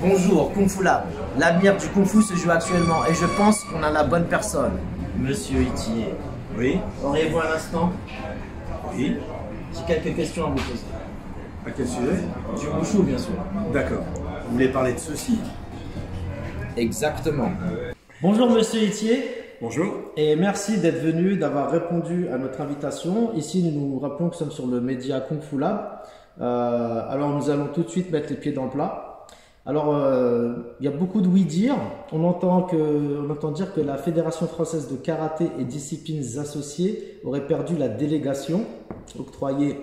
Bonjour, Kung Fu Lab. L'avenir du Kung Fu se joue actuellement et je pense qu'on a la bonne personne. Monsieur Itier. Oui. Auriez-vous un instant? Oui. J'ai quelques questions à vous poser. À quel sujet? Du Wushu, bien sûr. D'accord. Vous voulez parler de ceci? Exactement. Bonjour Monsieur Itier. Bonjour. Et merci d'être venu, d'avoir répondu à notre invitation. Ici, nous nous rappelons que nous sommes sur le média Kung Fu Lab. Alors, nous allons tout de suite mettre les pieds dans le plat. Alors, il y a beaucoup de oui-dire. On entend dire que la Fédération française de karaté et disciplines associées aurait perdu la délégation octroyée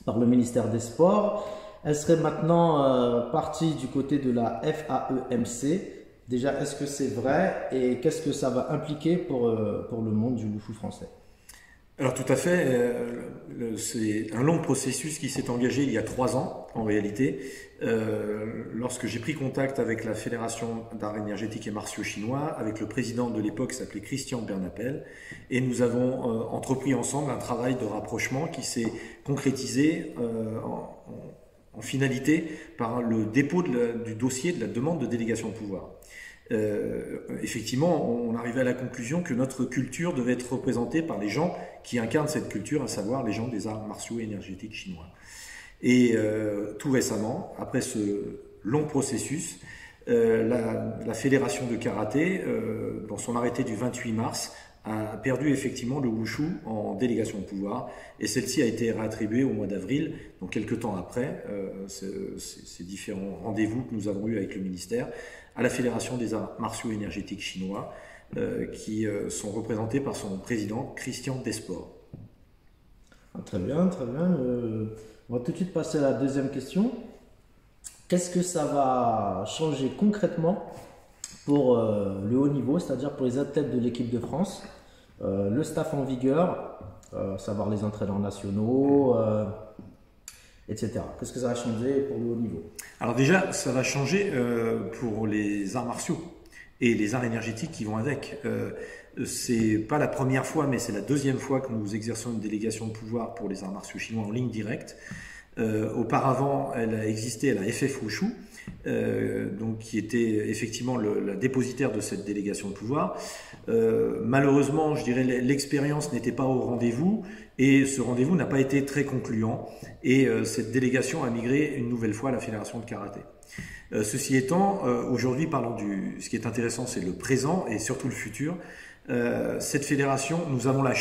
par le ministère des Sports. Elle serait maintenant partie du côté de la FAEMC. Déjà, est-ce que c'est vrai et qu'est-ce que ça va impliquer pour le monde du Wushu français? Alors tout à fait, c'est un long processus qui s'est engagé il y a 3 ans en réalité, lorsque j'ai pris contact avec la Fédération d'art énergétique et martiaux chinois, avec le président de l'époque qui s'appelait Christian Bernapel, et nous avons entrepris ensemble un travail de rapprochement qui s'est concrétisé en finalité par le dépôt du dossier de la demande de délégation de pouvoir. Effectivement, on arrivait à la conclusion que notre culture devait être représentée par les gens qui incarnent cette culture, à savoir les gens des arts martiaux et énergétiques chinois. Et tout récemment, après ce long processus, la Fédération de karaté, dans son arrêté du 28 mars, a perdu effectivement le Wushu en délégation de pouvoir, et celle-ci a été réattribuée au mois d'avril, donc quelques temps après ces différents rendez-vous que nous avons eus avec le ministère, à la Fédération des arts martiaux énergétiques chinois, qui sont représentés par son président Christian Desport. Très bien, très bien. On va tout de suite passer à la deuxième question. Qu'est-ce que ça va changer concrètement pour le haut niveau, c'est-à-dire pour les athlètes de l'équipe de France, le staff en vigueur, savoir les entraîneurs nationaux, etc. Qu'est-ce que ça va changer pour le haut niveau? Alors déjà, ça va changer pour les arts martiaux et les arts énergétiques qui vont avec. C'est pas la première fois, mais c'est la deuxième fois que nous exerçons une délégation de pouvoir pour les arts martiaux chinois en ligne directe. Auparavant, elle a existé à la FF Wushu, donc qui était effectivement la dépositaire de cette délégation de pouvoir. Malheureusement, je dirais, l'expérience n'était pas au rendez-vous et ce rendez-vous n'a pas été très concluant, et cette délégation a migré une nouvelle fois à la Fédération de karaté. Ceci étant, aujourd'hui, ce qui est intéressant, c'est le présent et surtout le futur. Cette fédération, nous avons la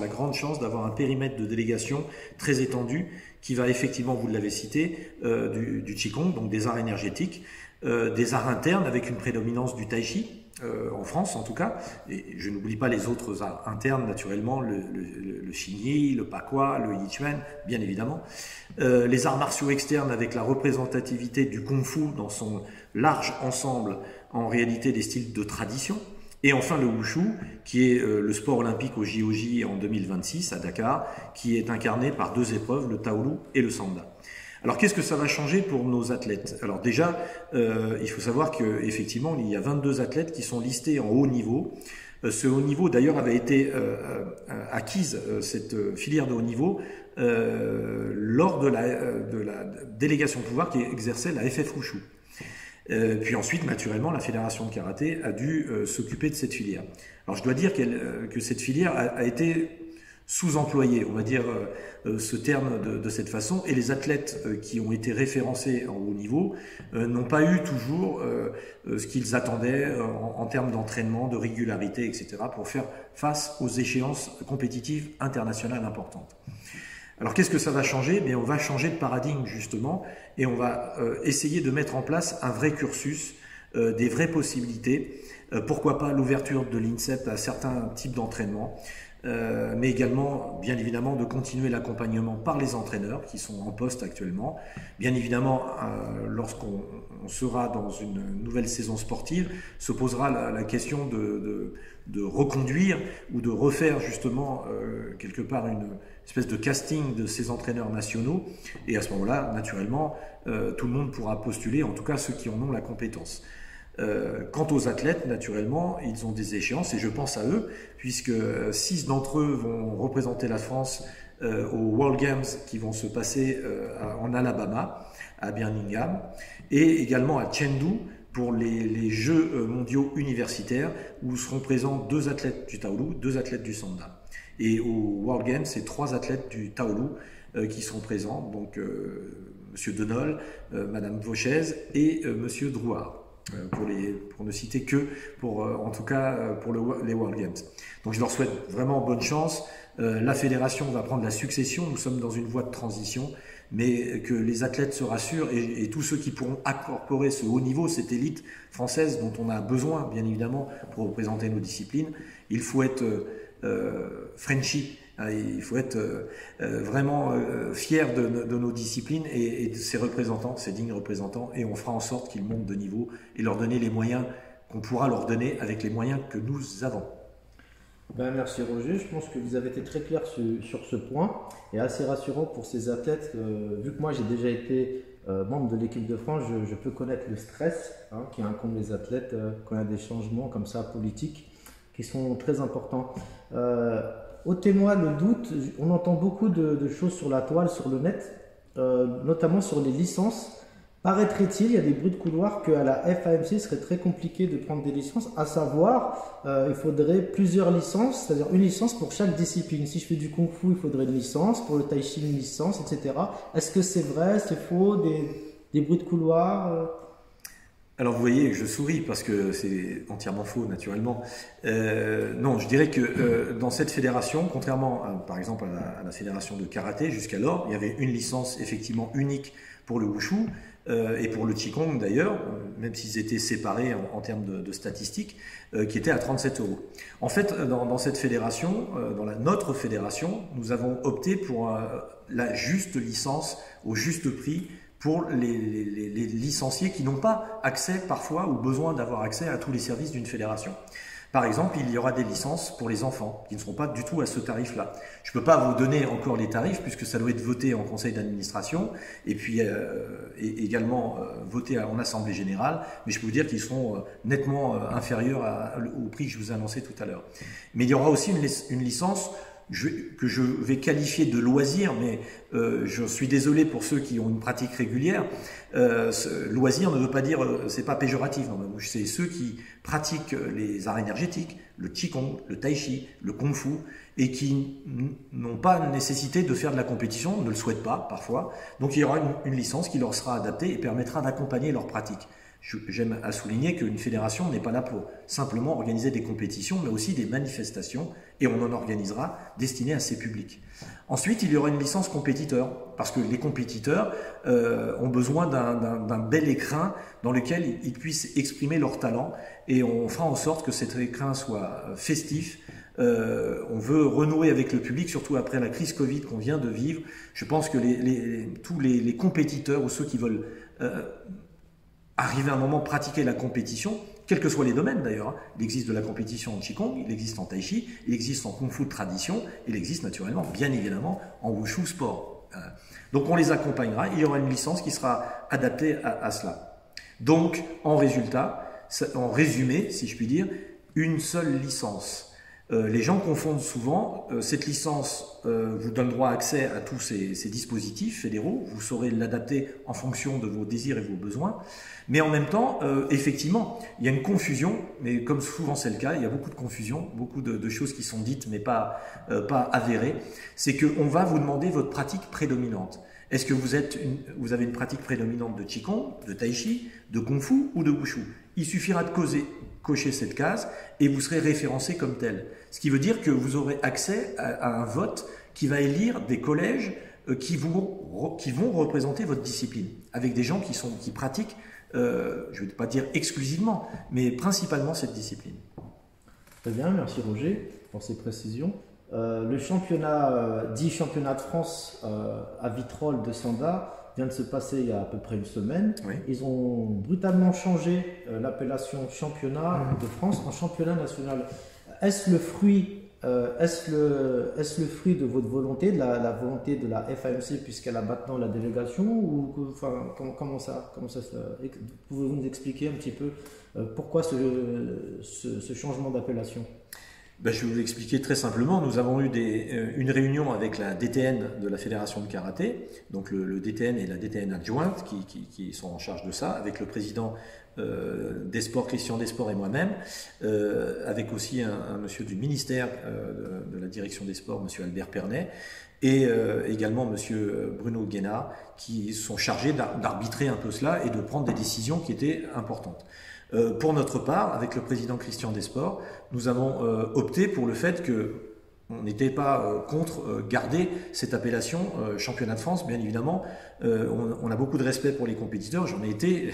grande chance d'avoir un périmètre de délégation très étendu qui va effectivement, vous l'avez cité, du Qigong, donc des arts énergétiques, des arts internes avec une prédominance du Tai Chi, en France en tout cas, et je n'oublie pas les autres arts internes naturellement, le Xingyi, le Pakwa, le Yichuan, bien évidemment, les arts martiaux externes avec la représentativité du Kung Fu dans son large ensemble, en réalité des styles de tradition. Et enfin le Wushu, qui est le sport olympique au JOJ en 2026 à Dakar, qui est incarné par 2 épreuves, le Taolu et le Sanda. Alors qu'est-ce que ça va changer pour nos athlètes? Alors déjà, il faut savoir qu'effectivement, il y a 22 athlètes qui sont listés en haut niveau. Ce haut niveau d'ailleurs avait été acquise, cette filière de haut niveau, lors de la délégation de pouvoir qui exerçait la FF Wushu. Puis ensuite, naturellement, la Fédération de karaté a dû s'occuper de cette filière. Alors je dois dire que cette filière a été sous-employés, on va dire ce terme de cette façon, et les athlètes qui ont été référencés en haut niveau n'ont pas eu toujours ce qu'ils attendaient en termes d'entraînement, de régularité, etc., pour faire face aux échéances compétitives internationales importantes. Alors qu'est-ce que ça va changer? Bien, on va changer de paradigme justement, et on va essayer de mettre en place un vrai cursus, des vraies possibilités, pourquoi pas l'ouverture de l'INSEP à certains types d'entraînement, mais également, bien évidemment, de continuer l'accompagnement par les entraîneurs qui sont en poste actuellement. Bien évidemment, lorsqu'on sera dans une nouvelle saison sportive, se posera la question de reconduire ou de refaire justement quelque part une espèce de casting de ces entraîneurs nationaux. Et à ce moment-là, naturellement, tout le monde pourra postuler, en tout cas ceux qui en ont la compétence. Quant aux athlètes, naturellement, ils ont des échéances et je pense à eux, puisque 6 d'entre eux vont représenter la France aux World Games qui vont se passer en Alabama, à Birmingham, et également à Chengdu pour les Jeux mondiaux universitaires où seront présents 2 athlètes du Taolu, 2 athlètes du Sanda. Et aux World Games, c'est 3 athlètes du Taolu qui seront présents, donc Monsieur Denol, Madame Vauchez et Monsieur Drouard. Pour ne citer que, en tout cas pour les World Games. Donc je leur souhaite vraiment bonne chance. La fédération va prendre la succession, nous sommes dans une voie de transition, mais que les athlètes se rassurent et tous ceux qui pourront incorporer ce haut niveau, cette élite française dont on a besoin bien évidemment pour représenter nos disciplines, il faut être Frenchy. Il faut être vraiment fier de nos disciplines et de ses représentants, ses dignes représentants, et on fera en sorte qu'ils montent de niveau et leur donner les moyens qu'on pourra leur donner avec les moyens que nous avons. Merci Roger, je pense que vous avez été très clair sur ce point et assez rassurant pour ces athlètes. Vu que moi j'ai déjà été membre de l'équipe de France, je peux connaître le stress qui incombe les athlètes quand il y a des changements comme ça politiques qui sont très importants. Ôtez-moi le doute, on entend beaucoup de choses sur la toile, sur le net, notamment sur les licences. Paraîtrait-il, il y a des bruits de couloir qu'à la FAMC, il serait très compliqué de prendre des licences, à savoir, il faudrait plusieurs licences, c'est-à-dire une licence pour chaque discipline. Si je fais du Kung Fu, il faudrait une licence, pour le Tai Chi, une licence, etc. Est-ce que c'est vrai, c'est faux, des bruits de couloir Alors vous voyez, je souris parce que c'est entièrement faux, naturellement. Non, je dirais que dans cette fédération, contrairement par exemple à la fédération de karaté, jusqu'alors, il y avait une licence effectivement unique pour le Wushu et pour le Qigong d'ailleurs, même s'ils étaient séparés en termes de statistiques, qui était à 37 €. En fait, dans cette fédération, notre fédération, nous avons opté pour la juste licence au juste prix pour les licenciés qui n'ont pas accès parfois ou besoin d'avoir accès à tous les services d'une fédération. Par exemple, il y aura des licences pour les enfants qui ne seront pas du tout à ce tarif-là. Je ne peux pas vous donner encore les tarifs puisque ça doit être voté en conseil d'administration et puis également voté en assemblée générale, mais je peux vous dire qu'ils seront nettement inférieurs au prix que je vous ai annoncé tout à l'heure. Mais il y aura aussi une licence que je vais qualifier de loisir, mais je suis désolé pour ceux qui ont une pratique régulière. Loisir ne veut pas dire, c'est pas péjoratif dans ma bouche, c'est ceux qui pratiquent les arts énergétiques, le Qigong, le Tai Chi, le Kung Fu, et qui n'ont pas nécessité de faire de la compétition, ne le souhaitent pas parfois. Donc il y aura une licence qui leur sera adaptée et permettra d'accompagner leur pratique. J'aime à souligner qu'une fédération n'est pas là pour simplement organiser des compétitions, mais aussi des manifestations, et on en organisera destinées à ces publics. Ensuite, il y aura une licence compétiteur, parce que les compétiteurs ont besoin d'un bel écrin dans lequel ils puissent exprimer leur talent, et on fera en sorte que cet écrin soit festif. On veut renouer avec le public, surtout après la crise Covid qu'on vient de vivre. Je pense que tous les compétiteurs ou ceux qui veulent arriver à un moment pratiquer la compétition, quels que soient les domaines d'ailleurs. Il existe de la compétition en Qigong, il existe en Tai Chi, il existe en Kung Fu de tradition, il existe naturellement, bien évidemment, en Wushu sport. Donc on les accompagnera, il y aura une licence qui sera adaptée à cela. Donc en résumé, si je puis dire, une seule licence. Les gens confondent souvent, cette licence vous donne droit à accès à tous ces dispositifs fédéraux, vous saurez l'adapter en fonction de vos désirs et vos besoins, mais en même temps, effectivement, il y a une confusion, mais comme souvent c'est le cas, il y a beaucoup de confusion, beaucoup de choses qui sont dites mais pas avérées, c'est qu'on va vous demander votre pratique prédominante. Est-ce que vous avez une pratique prédominante de Qigong, de Tai Chi, de Kung Fu ou de Wushu? Il suffira de cocher cette case et vous serez référencé comme tel. Ce qui veut dire que vous aurez accès à un vote qui va élire des collèges qui vont représenter votre discipline, avec des gens qui pratiquent, je ne vais pas dire exclusivement, mais principalement cette discipline. Très bien, merci Roger pour ces précisions. Le championnat, dit championnat de France à Vitrolles de Sanda, vient de se passer il y a à peu près une semaine. Oui. Ils ont brutalement changé l'appellation championnat de France en championnat national. Est-ce le fruit est-ce le fruit de votre volonté, de la volonté de la FAMC, puisqu'elle a maintenant la délégation, ou enfin, comment ça pouvez-vous nous expliquer un petit peu pourquoi ce changement d'appellation? Ben, je vais vous expliquer très simplement. Nous avons eu une réunion avec la DTN de la Fédération de Karaté, donc le DTN et la DTN adjointe qui sont en charge de ça, avec le président des sports, Christian Desports et moi-même, avec aussi un monsieur du ministère de la direction des sports, monsieur Albert Pernet, et également monsieur Bruno Guénard, qui sont chargés d'arbitrer un peu cela et de prendre des décisions qui étaient importantes. Pour notre part, avec le président Christian Desports, nous avons opté pour le fait que on n'était pas contre garder cette appellation championnat de France, bien évidemment. On a beaucoup de respect pour les compétiteurs, j'en ai été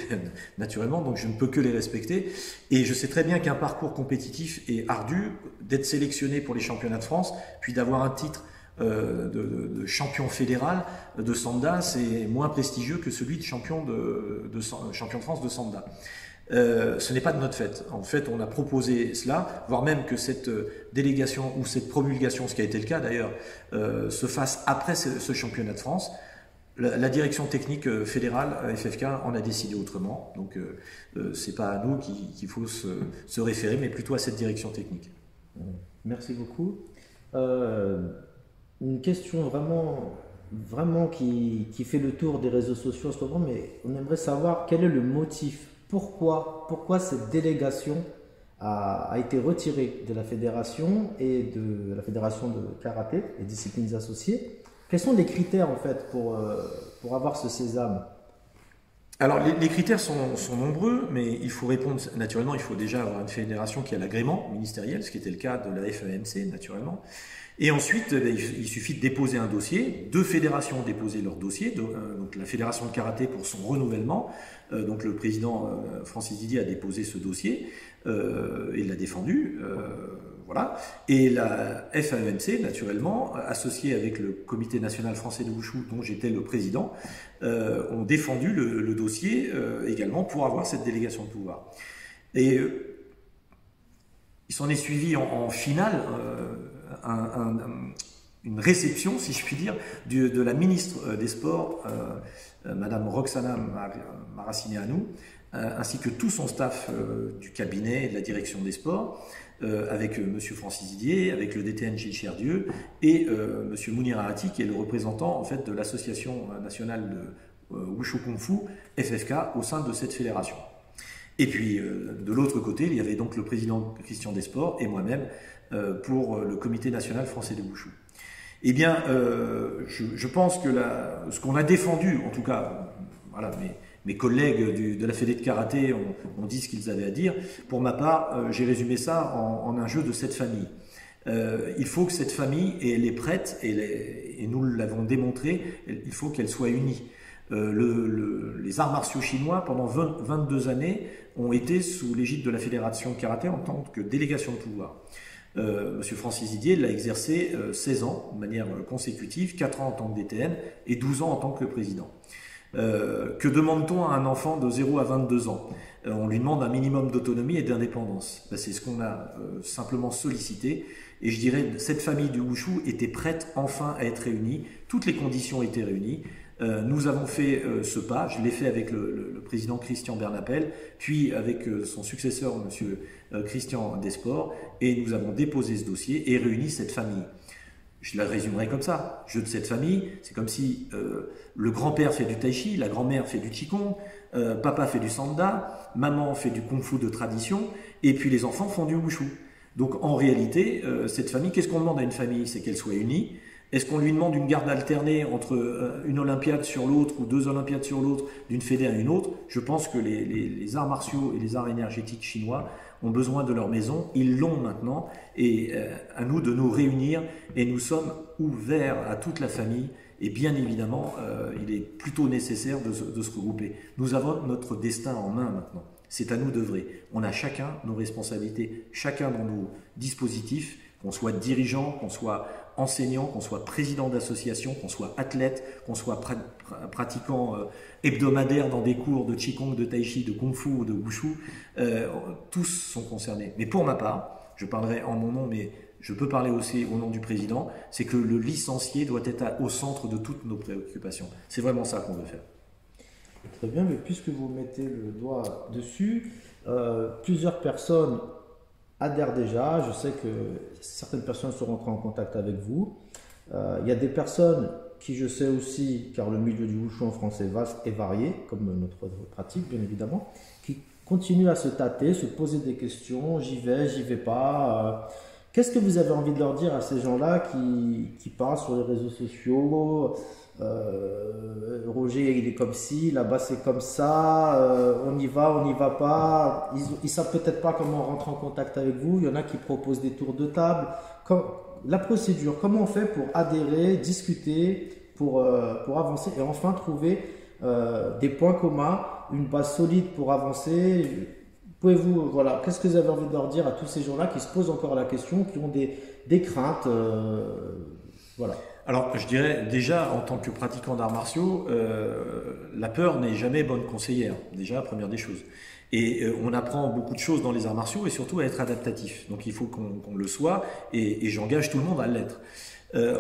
naturellement, donc je ne peux que les respecter. Et je sais très bien qu'un parcours compétitif est ardu, d'être sélectionné pour les championnats de France, puis d'avoir un titre de champion fédéral de Sanda, c'est moins prestigieux que celui de champion de France de Sanda. Ce n'est pas de notre fait. En fait, on a proposé cela, voire même que cette délégation ou cette promulgation, ce qui a été le cas d'ailleurs, se fasse après ce championnat de France. La direction technique fédérale, FFK, en a décidé autrement. Donc, c'est pas à nous qu'il faut se référer, mais plutôt à cette direction technique. Merci beaucoup. Une question vraiment qui fait le tour des réseaux sociaux en ce moment, mais on aimerait savoir quel est le motif. Pourquoi cette délégation a été retirée de la fédération et de la fédération de karaté et disciplines associées? Quels sont les critères en fait pour avoir ce sésame? Alors les critères sont nombreux, mais il faut répondre naturellement. Il faut déjà avoir une fédération qui a l'agrément ministériel, ce qui était le cas de la FAMC naturellement. Et ensuite, il suffit de déposer un dossier. 2 fédérations ont déposé leur dossier. Donc la fédération de karaté pour son renouvellement. Donc le président Francis Didier a déposé ce dossier. Il l'a défendu. Voilà. Et la FAMC, naturellement, associée avec le Comité national français de Wushu, dont j'étais le président, ont défendu le dossier également pour avoir cette délégation de pouvoir. Et il s'en est suivi en finale une réception, si je puis dire, de la ministre des Sports, Madame Roxana Maracineanu, ainsi que tout son staff du cabinet et de la direction des sports, avec Monsieur Francis Didier, avec le DTN Gilles Cherdieu et Monsieur Mounir Ahati, qui est le représentant en fait de l'association nationale de Wushu Kung Fu, FFK, au sein de cette fédération. Et puis de l'autre côté, il y avait donc le président Christian Desports et moi-même pour le Comité national français de Wushu. Eh bien, je pense que ce qu'on a défendu, en tout cas, voilà, mes collègues de la Fédé de karaté ont dit ce qu'ils avaient à dire. Pour ma part, j'ai résumé ça en un jeu de cette famille. Il faut que cette famille, et elle est prête, et nous l'avons démontré, il faut qu'elle soit unie. Les arts martiaux chinois, pendant 22 années, ont été sous l'égide de la Fédération de karaté en tant que délégation de pouvoir. Monsieur Francis Didier l'a exercé 16 ans de manière consécutive, 4 ans en tant que DTN et 12 ans en tant que président. Que demande-t-on à un enfant de 0 à 22 ans? On lui demande un minimum d'autonomie et d'indépendance. C'est ce qu'on a simplement sollicité. Et je dirais cette famille du Wushu était prête enfin à être réunie. Toutes les conditions étaient réunies. Nous avons fait ce pas. Je l'ai fait avec le président Christian Bernapel, puis avec son successeur, monsieur Christian Desports, et nous avons déposé ce dossier et réuni cette famille. Je la résumerai comme ça. Jeu de cette famille, c'est comme si le grand-père fait du tai chi, la grand-mère fait du qigong, papa fait du sanda, maman fait du kung fu de tradition, et puis les enfants font du wushu. Donc en réalité, cette famille, qu'est-ce qu'on demande à une famille? C'est qu'elle soit unie. Est-ce qu'on lui demande une garde alternée entre une olympiade sur l'autre ou 2 olympiades sur l'autre, d'une fédé à une autre? Je pense que les arts martiaux et les arts énergétiques chinois ont besoin de leur maison, ils l'ont maintenant, et à nous de nous réunir, et nous sommes ouverts à toute la famille, et bien évidemment, il est plutôt nécessaire de se regrouper. Nous avons notre destin en main maintenant, c'est à nous d'œuvrer. On a chacun nos responsabilités, chacun dans nos dispositifs, qu'on soit dirigeant, qu'on soit enseignant, qu'on soit président d'association, qu'on soit athlète, qu'on soit pratiquant hebdomadaire dans des cours de qigong, de tai chi, de kung fu ou de wushu, tous sont concernés. Mais pour ma part, je parlerai en mon nom, mais je peux parler aussi au nom du président, c'est que le licencié doit être au centre de toutes nos préoccupations. C'est vraiment ça qu'on veut faire. Très bien, mais puisque vous mettez le doigt dessus, plusieurs personnes adhèrent déjà. Je sais que certaines personnes sont rentrées en contact avec vous. Il y a des personnes qui, je sais aussi, car le milieu du wushu en France est vaste et varié, comme notre pratique bien évidemment, qui continuent à se tâter, se poser des questions, j'y vais pas. Qu'est-ce que vous avez envie de leur dire à ces gens-là qui parlent sur les réseaux sociaux? Roger il est comme ci, là-bas c'est comme ça, on y va pas. Ils savent peut-être pas comment rentrer en contact avec vous. Il y en a qui proposent des tours de table. La procédure, comment on fait pour adhérer, discuter, pour avancer et enfin trouver des points communs, une base solide pour avancer. Pouvez-vous, voilà, qu'est-ce que vous avez envie de leur dire à tous ces gens-là qui se posent encore la question, qui ont des craintes, voilà. Alors, je dirais déjà, en tant que pratiquant d'arts martiaux, la peur n'est jamais bonne conseillère, déjà, première des choses. Et on apprend beaucoup de choses dans les arts martiaux et surtout à être adaptatif. Donc il faut qu'on le soit et j'engage tout le monde à l'être.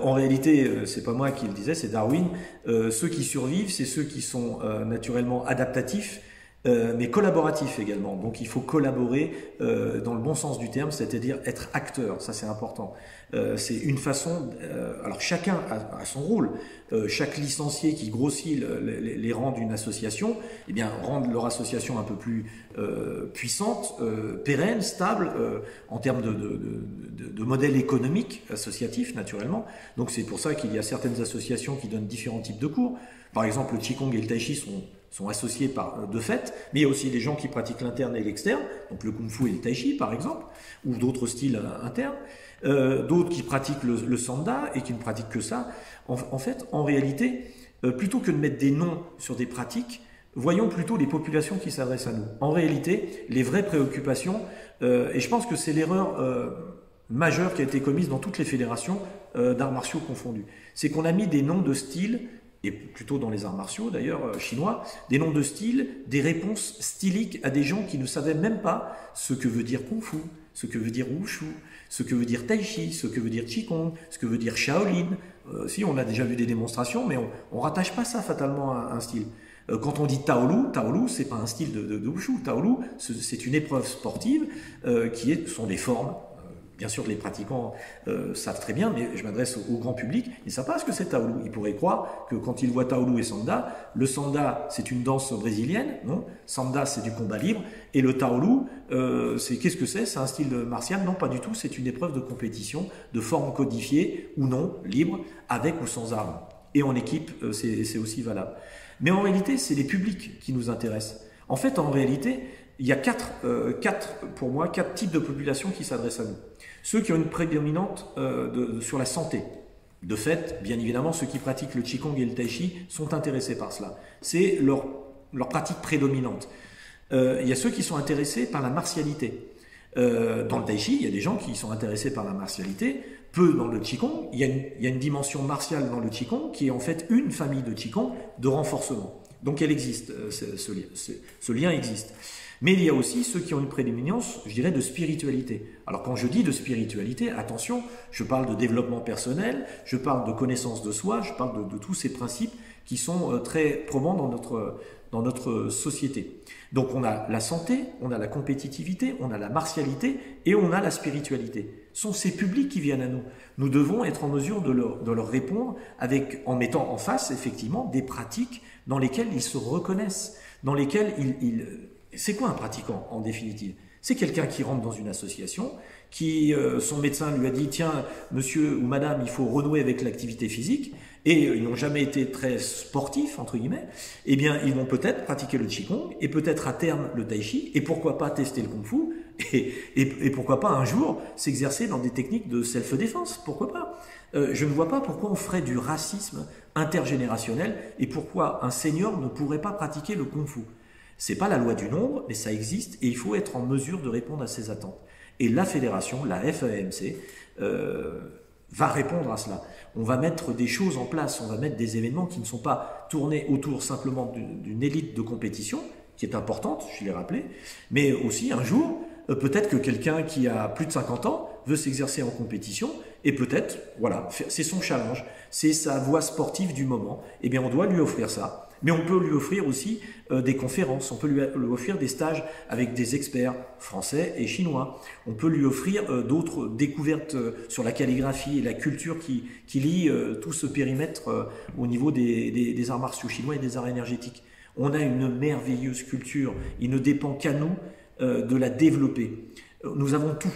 En réalité, c'est pas moi qui le disais, c'est Darwin. Ceux qui survivent, c'est ceux qui sont naturellement adaptatifs, mais collaboratifs également. Donc il faut collaborer dans le bon sens du terme, c'est-à-dire être acteur. Ça c'est important. C'est une façon. Alors chacun a son rôle. Chaque licencié qui grossit les rangs d'une association, eh bien rendre leur association un peu plus puissante, pérenne, stable en termes de modèle économique associatif naturellement. Donc c'est pour ça qu'il y a certaines associations qui donnent différents types de cours. Par exemple, le Qigong et le Tai Chi sont associés de fait, mais il y a aussi des gens qui pratiquent l'interne et l'externe, donc le Kung Fu et le Tai Chi par exemple, ou d'autres styles internes, d'autres qui pratiquent le Sanda et qui ne pratiquent que ça. En fait, en réalité, plutôt que de mettre des noms sur des pratiques, voyons plutôt les populations qui s'adressent à nous. En réalité, les vraies préoccupations, et je pense que c'est l'erreur majeure qui a été commise dans toutes les fédérations d'arts martiaux confondus, c'est qu'on a mis des noms de styles, et plutôt dans les arts martiaux d'ailleurs chinois, des noms de styles, des réponses styliques à des gens qui ne savaient même pas ce que veut dire Kung Fu, ce que veut dire Wushu, ce que veut dire Tai Chi, ce que veut dire Qigong, ce que veut dire Shaolin. Si, on a déjà vu des démonstrations, mais on ne rattache pas ça fatalement à un style. Quand on dit Taolu, c'est pas un style de Wushu. Taolu, c'est une épreuve sportive sont des formes. Bien sûr que les pratiquants savent très bien, mais je m'adresse au grand public, ils ne savent pas ce que c'est Taolu. Ils pourraient croire que quand ils voient Taolu et Sanda, le Sanda c'est une danse brésilienne, non? Sanda c'est du combat libre, et le Taolu, qu'est-ce que c'est? C'est un style martial? Non, pas du tout, c'est une épreuve de compétition, de forme codifiée ou non, libre, avec ou sans armes. Et en équipe, c'est aussi valable. Mais en réalité, c'est les publics qui nous intéressent. En fait, en réalité, il y a pour moi, quatre types de populations qui s'adressent à nous. Ceux qui ont une prédominante sur la santé. De fait, bien évidemment, ceux qui pratiquent le Qigong et le Tai Chi sont intéressés par cela. C'est leur pratique prédominante. Il y a ceux qui sont intéressés par la martialité. Dans le Tai Chi, il y a des gens qui sont intéressés par la martialité, peu dans le Qigong. Il y a une dimension martiale dans le Qigong qui est en fait une famille de Qigong de renforcement. Donc elle existe, ce lien existe. Mais il y a aussi ceux qui ont une prédominance, je dirais, de spiritualité. Alors quand je dis de spiritualité, attention, je parle de développement personnel, je parle de connaissance de soi, je parle de tous ces principes qui sont très probants dans notre société. Donc on a la santé, on a la compétitivité, on a la martialité et on a la spiritualité. Ce sont ces publics qui viennent à nous. Nous devons être en mesure de leur répondre en mettant en face, effectivement, des pratiques dans lesquelles ils se reconnaissent, dans lesquelles C'est quoi un pratiquant, en définitive? C'est quelqu'un qui rentre dans une association, son médecin lui a dit « Tiens, monsieur ou madame, il faut renouer avec l'activité physique », et ils n'ont jamais été très sportifs, entre guillemets, eh bien, ils vont peut-être pratiquer le Qigong, et peut-être à terme le Tai Chi, et pourquoi pas tester le Kung Fu, et pourquoi pas un jour s'exercer dans des techniques de self-défense, pourquoi pas? Je ne vois pas pourquoi on ferait du racisme intergénérationnel, et pourquoi un senior ne pourrait pas pratiquer le Kung Fu. C'est pas la loi du nombre, mais ça existe et il faut être en mesure de répondre à ces attentes. Et la fédération, la FAMC, va répondre à cela. On va mettre des choses en place, on va mettre des événements qui ne sont pas tournés autour simplement d'une élite de compétition, qui est importante, je l'ai rappelé, mais aussi un jour, peut-être que quelqu'un qui a plus de 50 ans veut s'exercer en compétition, et peut-être, voilà, c'est son challenge, c'est sa voie sportive du moment, eh bien on doit lui offrir ça. Mais on peut lui offrir aussi des conférences, on peut lui offrir des stages avec des experts français et chinois. On peut lui offrir d'autres découvertes sur la calligraphie et la culture qui lie tout ce périmètre au niveau des arts martiaux chinois et des arts énergétiques. On a une merveilleuse culture, il ne dépend qu'à nous de la développer. Nous avons tout,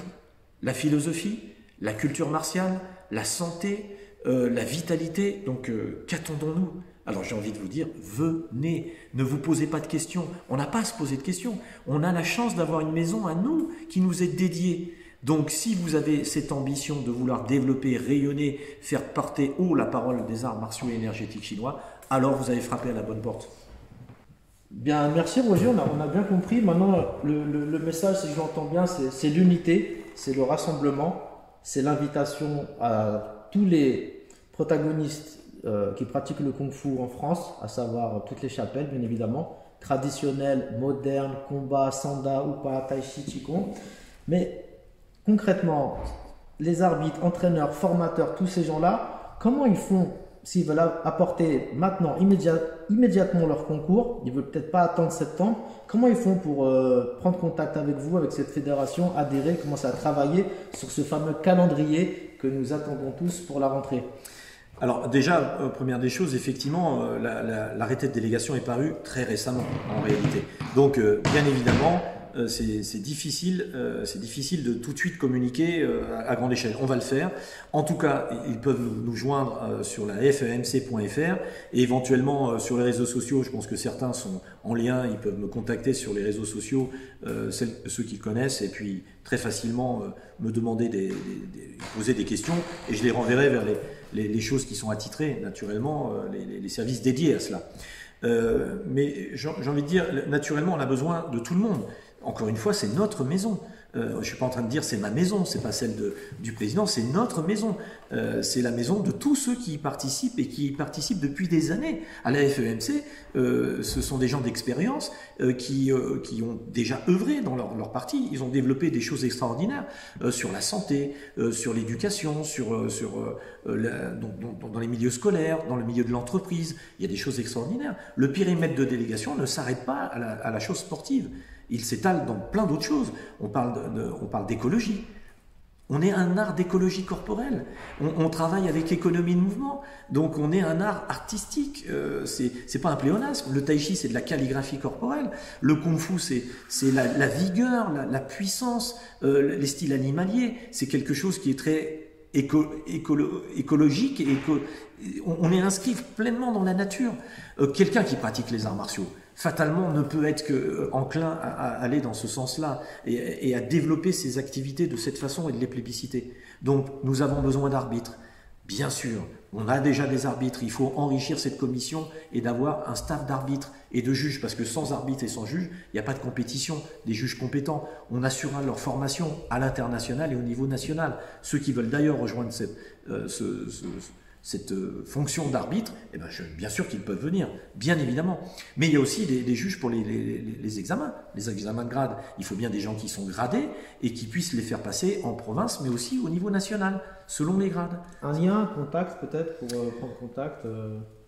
la philosophie, la culture martiale, la santé, la vitalité, donc qu'attendons-nous ? Alors j'ai envie de vous dire, venez, ne vous posez pas de questions, on n'a pas à se poser de questions, on a la chance d'avoir une maison à nous qui nous est dédiée. Donc si vous avez cette ambition de vouloir développer, rayonner, faire porter haut la parole des arts martiaux et énergétiques chinois, alors vous avez frappé à la bonne porte. Bien, merci Roger, on a bien compris. Maintenant, le message, si je l'entends bien, c'est l'unité, c'est le rassemblement, c'est l'invitation à tous les protagonistes qui pratiquent le kung-fu en France, à savoir toutes les chapelles, bien évidemment, traditionnelles, modernes, combat, sanda, upa, tai chi, qigong. Mais concrètement, les arbitres, entraîneurs, formateurs, tous ces gens-là, comment ils font s'ils veulent apporter maintenant, immédiatement leur concours, ils ne veulent peut-être pas attendre septembre, comment ils font pour prendre contact avec vous, avec cette fédération, adhérer, commencer à travailler sur ce fameux calendrier que nous attendons tous pour la rentrée? Alors déjà, première des choses, effectivement, l'arrêté de délégation est paru très récemment en réalité. Donc bien évidemment, c'est difficile de tout de suite communiquer à grande échelle. On va le faire. En tout cas, ils peuvent nous joindre sur la femc.fr et éventuellement sur les réseaux sociaux. Je pense que certains sont en lien. Ils peuvent me contacter sur les réseaux sociaux, ceux qui connaissent, et puis très facilement me demander poser des questions et je les renverrai vers les choses qui sont attitrées, naturellement, les services dédiés à cela. Mais j'ai envie de dire, naturellement, on a besoin de tout le monde. Encore une fois, c'est notre maison. Je ne suis pas en train de dire c'est ma maison, c'est pas celle du président, c'est notre maison. C'est la maison de tous ceux qui y participent et qui y participent depuis des années. À la FEMC, ce sont des gens d'expérience qui ont déjà œuvré dans leur parti. Ils ont développé des choses extraordinaires sur la santé, sur l'éducation, dans les milieux scolaires, dans le milieu de l'entreprise. Il y a des choses extraordinaires. Le périmètre de délégation ne s'arrête pas à la chose sportive. Il s'étale dans plein d'autres choses. On parle d'écologie. On est un art d'écologie corporelle. On travaille avec économie de mouvement. Donc on est un art artistique. C'est pas un pléonasme. Le tai chi, c'est de la calligraphie corporelle. Le kung fu, c'est la vigueur, la puissance, les styles animaliers. C'est quelque chose qui est très écologique. On est inscrit pleinement dans la nature. Quelqu'un qui pratique les arts martiaux, fatalement, ne peut être enclin à aller dans ce sens-là et à développer ses activités de cette façon et de les plébisciter. Donc, nous avons besoin d'arbitres. Bien sûr, on a déjà des arbitres. Il faut enrichir cette commission et d'avoir un staff d'arbitres et de juges, parce que sans arbitres et sans juges, il n'y a pas de compétition. Des juges compétents, on assurera leur formation à l'international et au niveau national. Ceux qui veulent d'ailleurs rejoindre cette fonction d'arbitre, eh ben bien sûr qu'ils peuvent venir, bien évidemment. Mais il y a aussi des juges pour les examens de grade. Il faut bien des gens qui sont gradés et qui puissent les faire passer en province, mais aussi au niveau national, selon les grades. Un lien, un contact peut-être pour prendre contact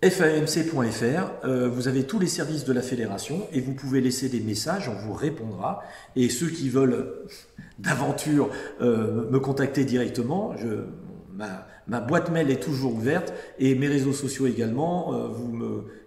famc.fr, vous avez tous les services de la fédération et vous pouvez laisser des messages, on vous répondra. Et ceux qui veulent d'aventure me contacter directement, ma boîte mail est toujours ouverte et mes réseaux sociaux également.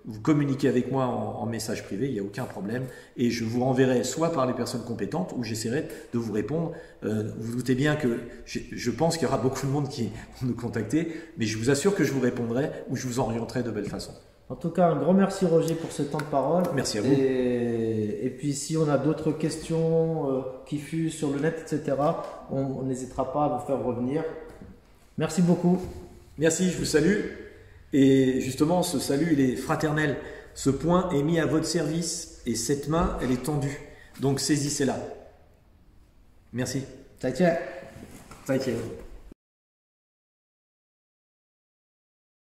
Vous communiquez avec moi en message privé, il n'y a aucun problème. Et je vous renverrai soit par les personnes compétentes ou j'essaierai de vous répondre. Vous vous doutez bien que je pense qu'il y aura beaucoup de monde qui vont nous contacter, mais je vous assure que je vous répondrai ou je vous orienterai de belle façon. En tout cas, un grand merci Roger pour ce temps de parole. Merci à vous. Et puis si on a d'autres questions qui fusent sur le net, etc., on n'hésitera pas à vous faire revenir. Merci beaucoup. Merci, je vous salue. Et justement, ce salut, il est fraternel. Ce poing est mis à votre service et cette main, elle est tendue. Donc saisissez-la. Merci. 再见。再见。